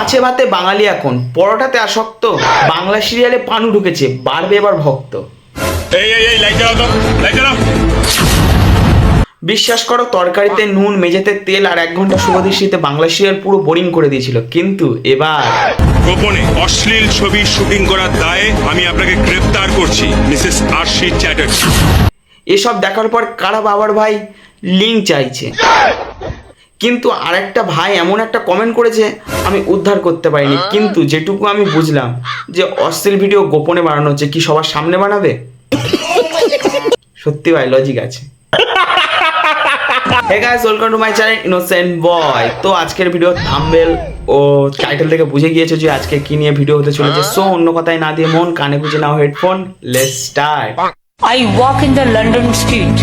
মাছে ভাতে বাঙালি এখন, পরোটাতে আসক্ত, বাংলা সিরিয়ালে পানু ঢুকেছে, বাড়বে এবার ভক্ত। বিশ্বাস করো, তরকারিতে নুন, মেঝেতে তেল আর 1 ঘন্টা শুভদৃষ্টিতে বাংলা সিরিয়াল পুরো বোরিং করে দিয়েছিল। কিন্তু এবার গোপনে অশ্লীল ছবি শুটিং করার দায়ে আমি আপনাকে গ্রেফতার করছি, মিসেস আরশি চ্যাটার্জি। এসব দেখার পর কারা বাবার ভাই লিঙ্ক চাইছে, কিন্তু আরেকটা ভাই এমন একটা কমেন্ট করেছে আমি উদ্ধার করতে পারিনি। কিন্তু যেটুকু আমি বুঝলাম যে অশ্লীল ভিডিও গোপনে বানানো হচ্ছে, কি সবার সামনে বানাবে? সত্যি ভাই লজিক আছে। Hey guys, welcome to my channel innocent boy. তো আজকের ভিডিও থাম্বনেল ও টাইটেল থেকে বুঝে গিয়েছো যে আজকে কি নিয়ে ভিডিও হতে চলেছে। সো অন্য কথায় না দিয়ে মন কানে গুঁজে নাও headphone, let's start. I walk in the London street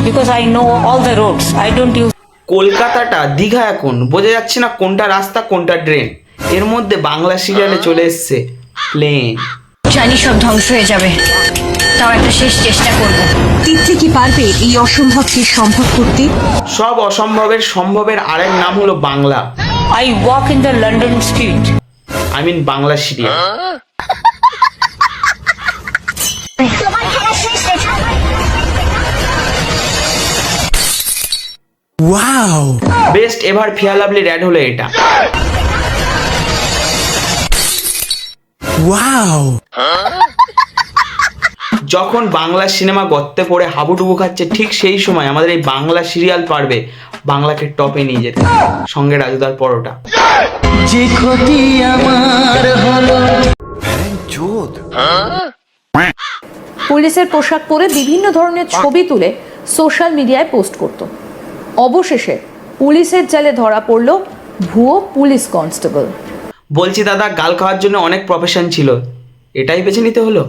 because I know all the roads. I don't use. কলকাতাটা দীঘা এখন, বোঝা যাচ্ছে না কোনটা রাস্তা কোনটা ড্রেন। এর মধ্যে বাংলা সিরিয়ালে চলে এসছে প্লেন। জানি সব ধ্বংস হয়ে যাবে, তাও একটা শেষ চেষ্টা করব। তিতলি কি পারবে এই অসম্ভবকে সম্ভব করতে? সব অসম্ভবের সম্ভবের আরেক নাম হলো Bangla. I walk in the London street. I mean Bangla serial. Wow, best ever fair lovely ad হলো এটা। ওয়াও, যখন বাংলা সিনেমা গর্তে পড়ে হাবুডুবু খাচ্ছে, ঠিক সেই সময় আমাদের এই বাংলা সিরিয়াল পারবে বাংলাকে টপে নিয়ে যেতে, সঙ্গে রাজুদার পরোটা। যে ক্ষতি আমার হলো। পুলিশের পোশাক পরে বিভিন্ন ধরনের ছবি তুলে সোশ্যাল মিডিয়ায় পোস্ট করত। অবশেষে পুলিশের জালে ধরা পড়ল ভুয়ো পুলিশ কনস্টেবল। বলছি দাদা, গাল খাওয়ার জন্য অনেক প্রফেশন ছিল, এটাই বেছে নিতে হলো?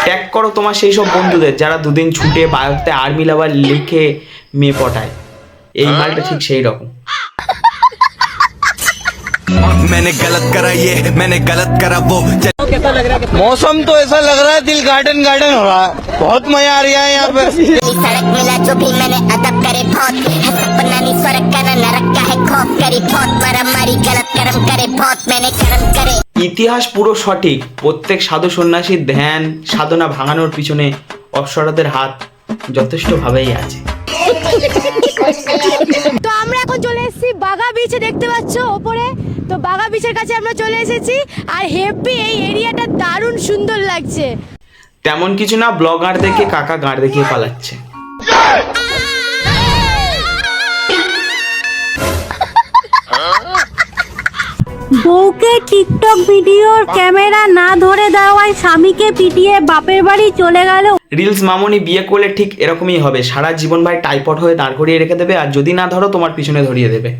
ট্যাগ করো তোমার সেই সব বন্ধুদের যারা দুদিন ছুটে বায়োতে আর্মি লাভার লিখে মেয়ে পটায়। এই মালটা ঠিক সেই রকম। मैंने गलत करा ये, मैंने गलत करा वो। मौसम तो ऐसा लग रहा है दिल गार्डन गार्डन हो रहा है, बहुत मजा आ रहा है यहाँ पे। सड़क मिला जो भी मैंने अदब करे बहुत, सपना नहीं स्वर्ग का ना नरक का है खौफ करी बहुत, मारा मारी गलत कर्म करे बहुत, मैंने कर्म करे। ইতিহাস পুরো সঠিক, প্রত্যেক সাধু সন্ন্যাসীর ধ্যান সাধনা ভাঙানোর পিছনে অপ্সরাদের হাত যথেষ্ট ভাবেই আছে। তো আমরা এখন চলে এসেছি বাগা বিচে, দেখতে পাচ্ছ ওপরে। তো বাগা বিচের কাছে আমরা চলে এসেছি, আর হেভি এই এরিয়াটা দারুণ সুন্দর লাগছে। তেমন কিছু না, ব্লগার দেখে কাকা গাঁড় দেখিয়ে পালাচ্ছে। বউকে টিকটক ভিডিওর ক্যামেরা না ধরে দেওয়ায় স্বামীকে পিটিয়ে বাপের বাড়ি চলে গেল। রিলস মামনি বিয়ে করলে ঠিক এরকমই হবে, সারা জীবন ভাই টাইপড হয়ে দাঁড় করিয়ে রেখে দেবে, আর যদি না ধরো তোমার পিছনে ধরিয়ে দেবে।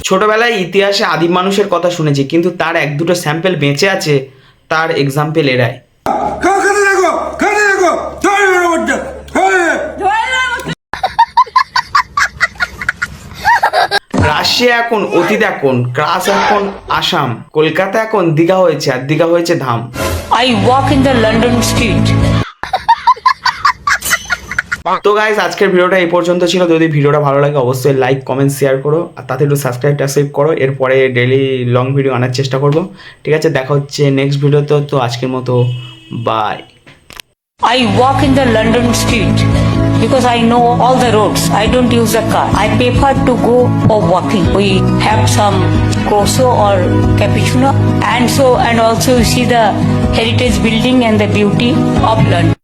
ছোটবেলায় ইতিহাসে আদিম মানুষের কথা শুনেছি, কিন্তু তার 1-2টো স্যাম্পল বেঁচে আছে, তার এক্সাম্পল এরাই। রাশিয়া এখন অতীত, এখন ক্রাস, এখন আসাম, কলকাতা এখন দীঘা হয়েছে, আর দীঘা হয়েছে ধাম। I walk in the London street. তো গাইস, আজকের ভিডিওটা এই পর্যন্ত ছিল। যদি ভিডিওটা ভালো লাগে অবশ্যই লাইক কমেন্ট শেয়ার করো, আর তাতে একটু সাবস্ক্রাইব করো। এরপরে ডেইলি লং ভিডিও আনার চেষ্টা করব। ঠিক আছে, দেখা হচ্ছে নেক্সট ভিডিওতে। তো আজকের মতো by. I walk in the London street because I know all the roads. I don't use a car. I prefer to go or walking. We have some Corso or Cappuccino, and also you see the heritage building and the beauty of London.